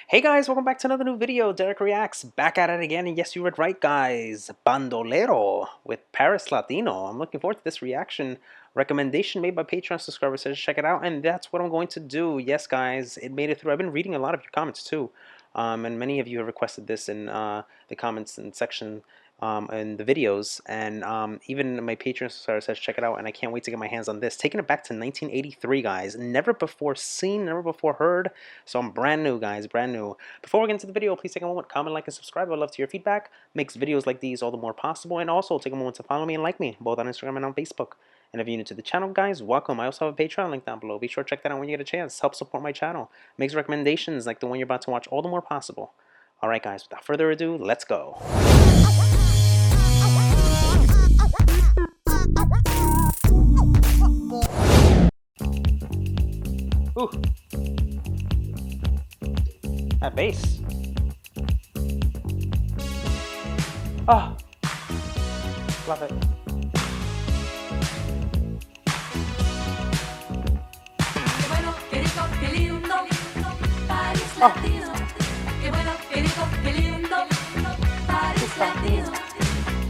Hey guys, welcome back to another new video. Dereck Reacts, back at it again, and yes, you read right guys, Bandolero with Paris Latino. I'm looking forward to this reaction. Recommendation made by Patreon subscribers, so just check it out, and that's what I'm going to do. Yes guys, it made it through. I've been reading a lot of your comments too, and many of you have requested this in the comments and section in the videos, and even my Patreon subscriber says check it out, and I can't wait to get my hands on this. Taking it back to 1983, guys. Never before seen, never before heard, so I'm brand new, guys, brand new. Before we get into the video, please take a moment, comment, like, and subscribe. I'd love to hear feedback. Makes videos like these all the more possible, and also take a moment to follow me and like me, both on Instagram and on Facebook. And if you're new to the channel, guys, welcome. I also have a Patreon link down below. Be sure to check that out when you get a chance. Help support my channel. Makes recommendations like the one you're about to watch all the more possible. Alright, guys, without further ado, let's go. Ooh. That bass. Oh. Love it.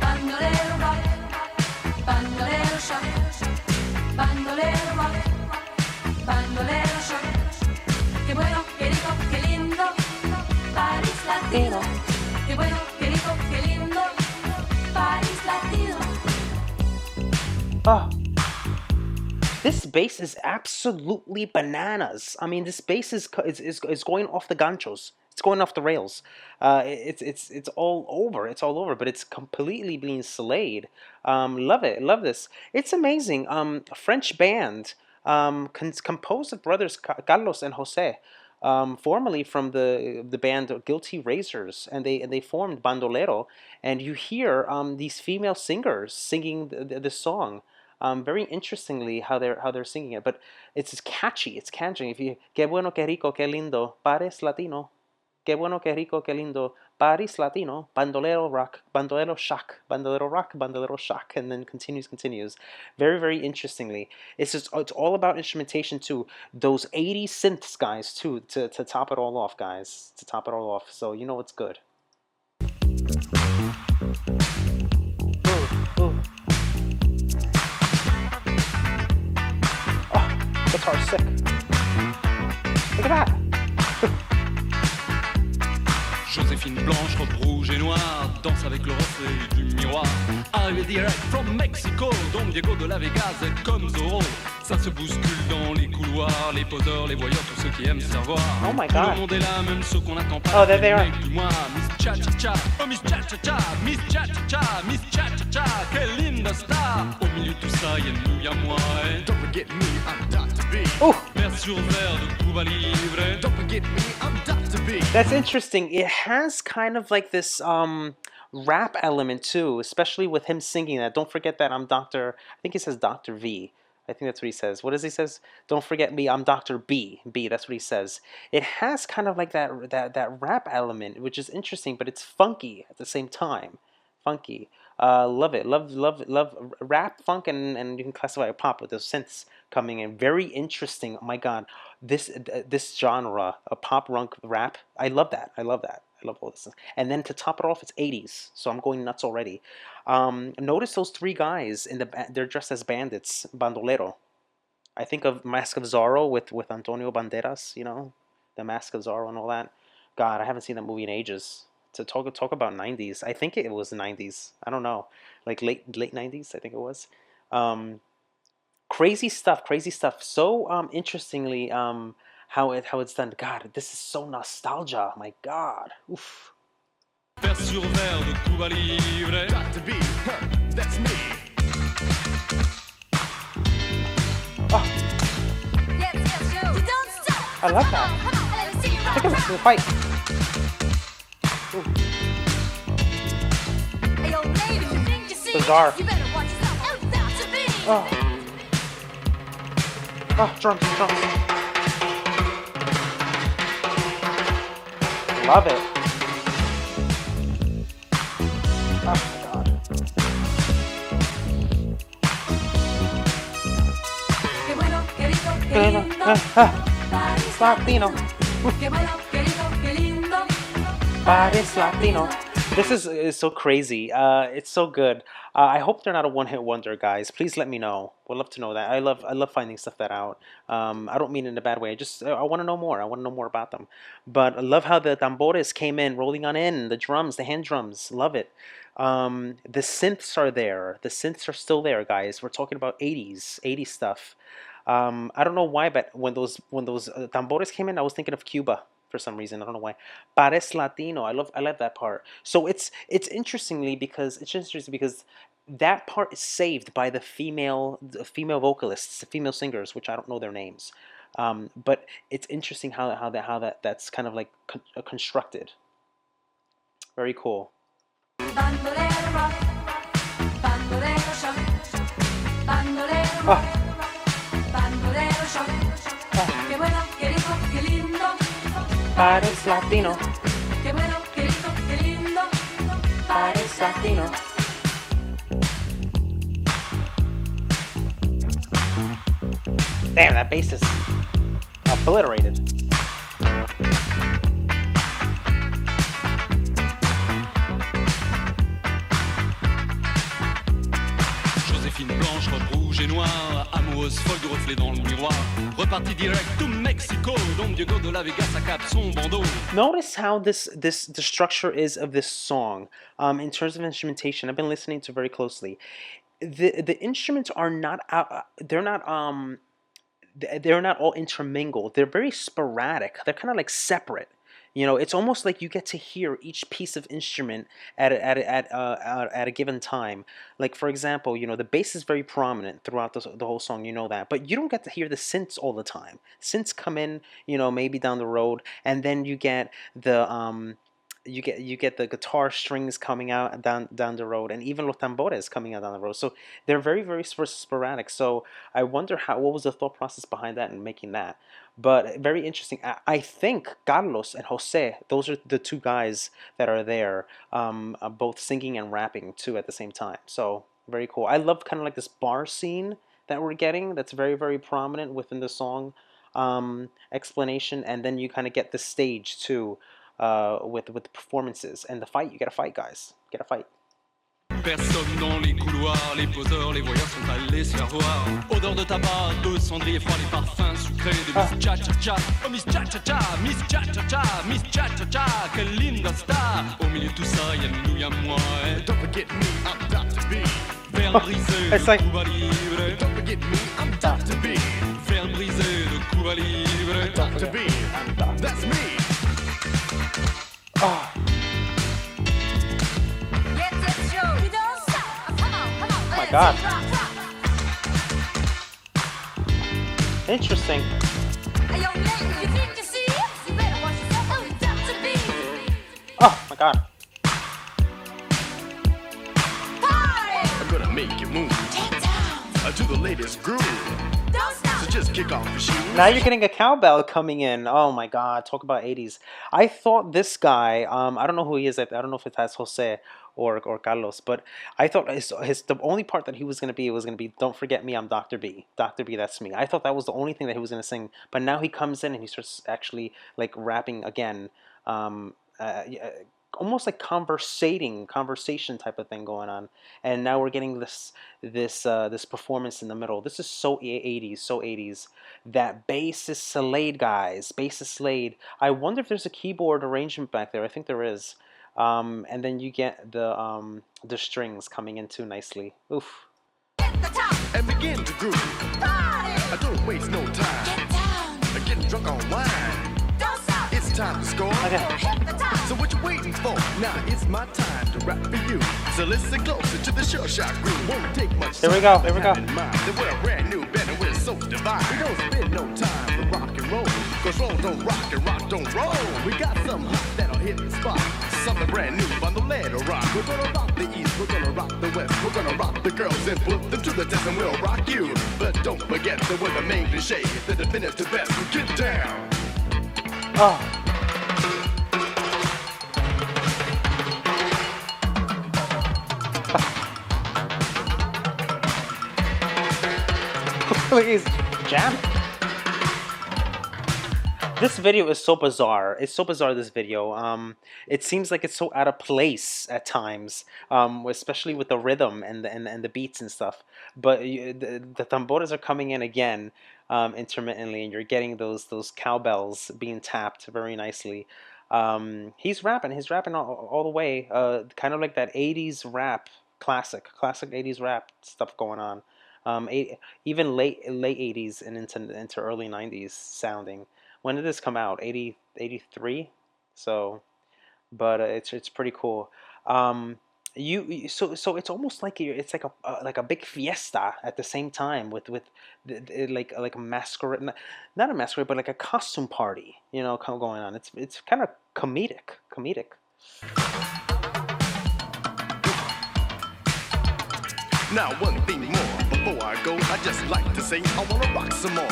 Bandolero rock, bandolero shock, bandolero rock, bandolero shock. Qué bueno, qué rico, qué lindo, Paris Latino. Qué bueno, qué rico, qué lindo, Paris Latino. Oh. This bass is absolutely bananas. I mean, this bass is going off the ganchos. It's going off the rails. It's all over. It's all over. But it's completely being slayed. Love it. Love this. It's amazing. A French band composed of brothers Carlos and Jose. Formerly from the band Guilty Razors, and they formed Bandolero. And you hear these female singers singing the song. Very interestingly how they're singing it, but it's catchy. It's catchy. If you qué bueno, qué rico, qué lindo, Paris Latino. Qué bueno, qué rico, qué lindo, Paris Latino. Bandolero rock, bandolero shock, bandolero rock, bandolero shock, and then continues. Very, very interestingly, it's all about instrumentation too. Those 80s synths, guys, too, to top it all off, guys. To top it all off. So you know it's good. Guitar's sick. Look at that. Joséphine blanche, robe rouge et noire, danse avec le reflet du miroir. Arrivé direct from Mexico, Don Diego de la Vegas est comme Zorro. Ça se bouscule dans les couloirs, les poseurs, les voyeurs, tous ceux qui aiment se revoir. Oh my Tout God. le monde est là, même ceux qu'on n'attend pas. Oh, there they are. Du moins, Miss Cha-Cha-Cha, oh Miss Cha-Cha-Cha, Miss Cha-Cha-Cha, Miss Cha-Cha-Cha, quelle linda star. Au milieu de tout ça, y'a nous, y'a moi, et don't forget me, I'm Dr. B. Oh. Vers sur verre de Cuba Libre. Don't forget me, I'm Dr. B. That's interesting. It has kind of like this rap element too, especially with him singing that. Don't forget that I'm Dr. I think he says Dr. V. I think that's what he says. What does he says? Don't forget me, I'm Dr. B. B, that's what he says. It has kind of like that rap element, which is interesting, but it's funky at the same time. Funky. Love it. Love rap, funk, and you can classify it pop with those synths coming in. Very interesting. Oh my God, this genre, a pop punk rap. I love that. I love all this. And then to top it off, it's 80s. So I'm going nuts already. Notice those three guys they're dressed as bandits, bandolero. I think of Mask of Zorro with Antonio Banderas. You know, the Mask of Zorro and all that. God, I haven't seen that movie in ages. To talk about 90s, I think it was the 90s. I don't know, like late 90s. I think it was. Crazy stuff. So interestingly, how it's done. God, this is so nostalgia. My God. Oof. Vers sur verre de Cuba Libre. Got to be, that's me. Oh, Yes, you don't stop. I love that. Come on, let me see you rock. Look at this fight. Ooh. Hey, yo, lady, you think you see? Bizarre. You better watch yourself. I'm Dr. B. Oh. Oh, drums. Love it. Oh my God. Qué bueno, qué rico, qué lindo, Paris Latino. Qué bueno, qué rico, qué lindo. Paris Latino. This is so crazy. It's so good. I hope they're not a one-hit wonder, guys. Please let me know. Would love to know that. I love finding stuff that out. I don't mean it in a bad way. I want to know more. I want to know more about them. But I love how the tambores came in, rolling on in, the drums, the hand drums. Love it. The synths are there. The synths are still there, guys. We're talking about 80s stuff. I don't know why, but when those tambores came in, I was thinking of Cuba for some reason. I don't know why. Pares Latino. I love that part. So it's interesting because that part is saved by the female vocalists, the female singers, which I don't know their names. But it's interesting how that's kind of like constructed. Very cool. Bandolero rock, bandolero shock, bandolero rock, Ah, bandolero shock. Qué bueno, qué rico, qué lindo. Pares Latino. Qué bueno, qué rico, qué lindo. Pares Latino. Damn, that bass is obliterated. Joséphine blanche, robe rouge et noire, amoureuse folle du reflet dans le miroir. Reparti direct to Mexico, Don Diego de la Vega s'accapare son bandeau. Notice how the structure is of this song. In terms of instrumentation, I've been listening to very closely. The instruments are not they're not all intermingled. They're very sporadic. They're kind of like separate. It's almost like you get to hear each piece of instrument at a given time. Like for example, the bass is very prominent throughout the whole song. You know that, but you don't get to hear the synths all the time. Synths come in, maybe down the road, and then you get the guitar strings coming out down the road, and even los tambores coming out down the road. So they're very very sporadic. So I wonder what was the thought process behind that and making that. But very interesting. I think Carlos and Jose, those are the two guys that are there, both singing and rapping too at the same time. So very cool. I love kind of like this bar scene that we're getting. That's very very prominent within the song explanation, and then you kind of get the stage too. With the performances and the fight. You gotta fight, guys. Get a fight. Personne dans les couloirs, les poseurs, les voyeurs sont allés se faire voir. Odeur de tabac, de cendrier froid, les parfums sucrés de Miss Cha-Cha-Cha. Oh Miss Cha-Cha-Cha, Miss Cha-Cha-Cha, Miss Cha-Cha-Cha, quelle linda star. Au milieu de tout ça, y'a nous, y'a moi. Don't forget me, I'm Dr. B. Verre brisé de Cuba Libre. Don't forget me, I'm Dr. B. Verre brisé de Cuba Libre. Dr. B, that's me. Oh. Oh my God. Interesting. Oh my God. I'm gonna make you move to the latest groove. So just kick off your shoes. Now you're getting a cowbell coming in. Oh my God. Talk about 80s. I thought this guy, I don't know who he is. I don't know if it's Jose or Carlos, but I thought the only part that he was gonna be "Don't forget me, I'm Dr. B. Dr. B, that's me." I thought that was the only thing that he was gonna sing, but now he comes in and he starts actually like rapping again, almost like conversation type of thing going on, and now we're getting this performance in the middle. This is so 80s, so 80s. That bass is SLAYED, guys. Bass is SLAYED. I wonder if there's a keyboard arrangement back there. I think there is. And then you get the strings coming in too nicely. Oof. And begin to groove. I don't waste no time. Get down. Getting drunk on wine. Don't stop. It's time to score. Okay. Hit the top. So what you waiting for? Now it's my time to rap for you. So listen closer to the sure shot groove. Won't take much Here we time go, here we to go. have in mind that we're a brand new band and we're so divine. We don't spend no time for rock and roll. Cause roll don't rock and rock don't roll. We got something hot that'll hit the spot. Something brand new, Bandolero rock. We're gonna rock the east, we're gonna rock the west. We're gonna rock the girls and put them to the test and we'll rock you. But don't forget that we're the main cliche, the definitive best. Get down. Oh. Please jam. This video is so bizarre. It's so bizarre, this video. It seems like it's so out of place at times, especially with the rhythm and the beats and stuff. But the tambores are coming in again, intermittently, and you're getting those cowbells being tapped very nicely. He's rapping. He's rapping all the way. Kind of like that '80s rap, classic '80s rap stuff going on. Even late '80s and into early '90s sounding. When did this come out? 80, 83. So, but it's pretty cool. Um, so it's almost like it's like a big fiesta at the same time with like a masquerade, not a masquerade, but like a costume party, going on. It's kind of comedic. Now, one thing more. Before I go, I just like to say I wanna rock some more.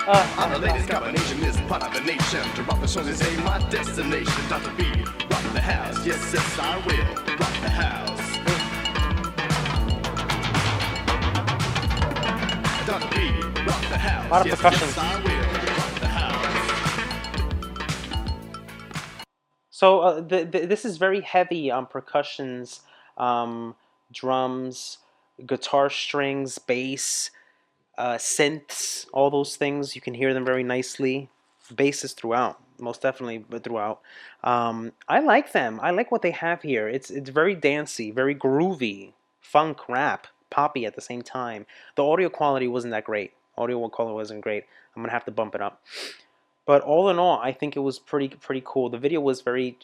I'm the latest combination, is part of the nation. To rock the shows is my destination. Dr. B, rock the house. Yes, I will rock the house. Dr. B, rock the house. A lot of percussion. Yes, I will rock the house. So this is very heavy on percussions, drums, guitar strings, bass, synths, all those things. You can hear them very nicely. Basses throughout, most definitely, but throughout. I like them. I like what they have here. It's very dancey, very groovy, funk, rap, poppy at the same time. The audio quality wasn't that great. Audio quality wasn't great. I'm gonna have to bump it up. But all in all, I think it was pretty cool. The video was very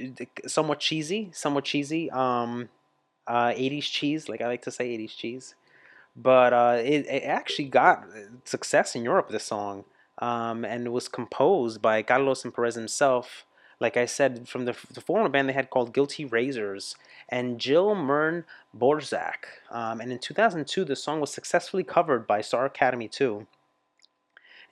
somewhat cheesy, 80s cheese, like I like to say, 80s cheese. But it actually got success in Europe, this song, and it was composed by Carlos and Perez himself. Like I said, from the former band they had called Guilty Razors and Jill Mern Borzak. And in 2002, the song was successfully covered by Star Academy 2.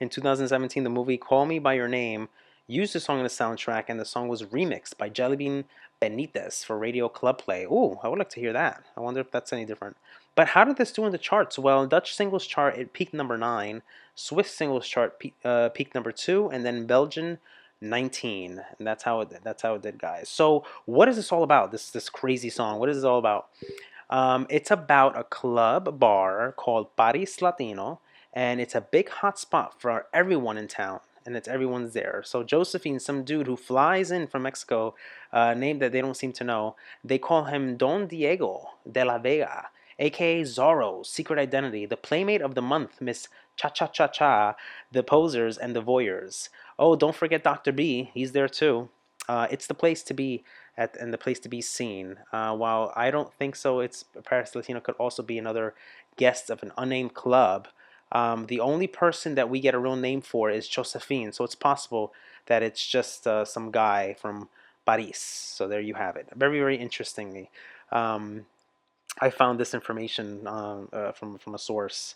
In 2017, the movie Call Me By Your Name used the song in the soundtrack, and the song was remixed by Jellybean Benitez for Radio Club Play. Ooh, I would like to hear that. I wonder if that's any different. But how did this do in the charts? Well, Dutch singles chart, it peaked number 9. Swiss singles chart peaked number 2, and then Belgian 19. And that's how it did, guys. So what is this all about? This crazy song. What is this all about? It's about a club bar called Paris Latino, and it's a big hot spot for everyone in town, and everyone's there. So Josephine, some dude who flies in from Mexico, name that they don't seem to know, they call him Don Diego de la Vega, aka Zorro, Secret Identity, the playmate of the month, Miss Cha Cha Cha Cha, the posers and the voyeurs. Oh, don't forget Dr. B, he's there too. It's the place to be at, and the place to be seen. While I don't think so, it's Paris Latino could also be another guest of an unnamed club. The only person that we get a real name for is Josephine, so it's possible that it's just some guy from Paris. So there you have it. Very interestingly, I found this information from a source.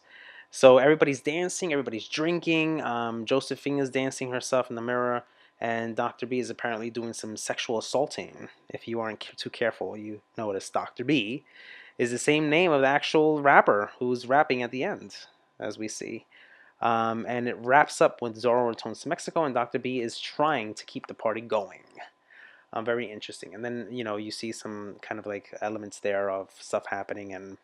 So everybody's dancing, everybody's drinking. Josephine is dancing herself in the mirror, and Dr. B is apparently doing some sexual assaulting. If you aren't too careful, you notice Dr. B is the same name of the actual rapper who's rapping at the end, as we see. And it wraps up with Zorro returns to Mexico, and Dr. B is trying to keep the party going. Very interesting. And then, you see some kind of like elements there of stuff happening, and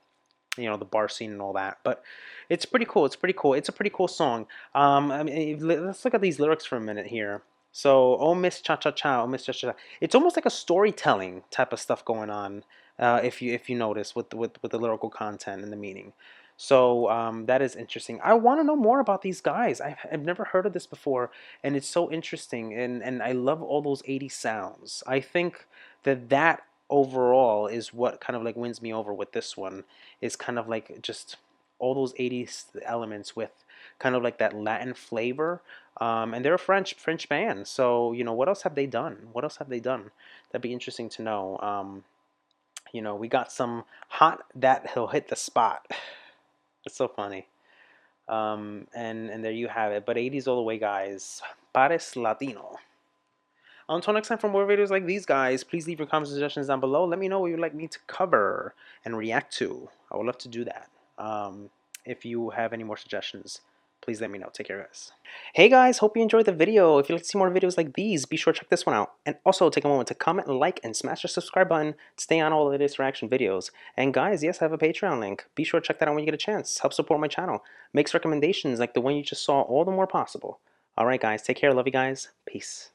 the bar scene and all that. But it's pretty cool. It's a pretty cool song. I mean, let's look at these lyrics for a minute here. So, oh Miss Cha Cha Cha, oh Miss Cha Cha Cha. It's almost like a storytelling type of stuff going on. If you notice with the lyrical content and the meaning. So that is interesting. I want to know more about these guys. I've never heard of this before, and it's so interesting. And I love all those 80s sounds. I think that overall is what kind of like wins me over with this one. Is kind of like just all those 80s elements with kind of like that Latin flavor. And they're a French band. So what else have they done? That'd be interesting to know. We got some hot that he'll hit the spot. It's so funny. And there you have it. But 80s all the way, guys. Paris Latino. Until next time, for more videos like these, guys, please leave your comments and suggestions down below. Let me know what you'd like me to cover and react to. I would love to do that. If you have any more suggestions, please let me know. Take care, guys. Hey guys, hope you enjoyed the video. If you'd like to see more videos like these, be sure to check this one out. And also take a moment to comment, like, and smash the subscribe button to stay on all the latest reaction videos. And guys, yes, I have a Patreon link. Be sure to check that out when you get a chance. Help support my channel. Makes recommendations like the one you just saw all the more possible. Alright guys, take care. Love you guys. Peace.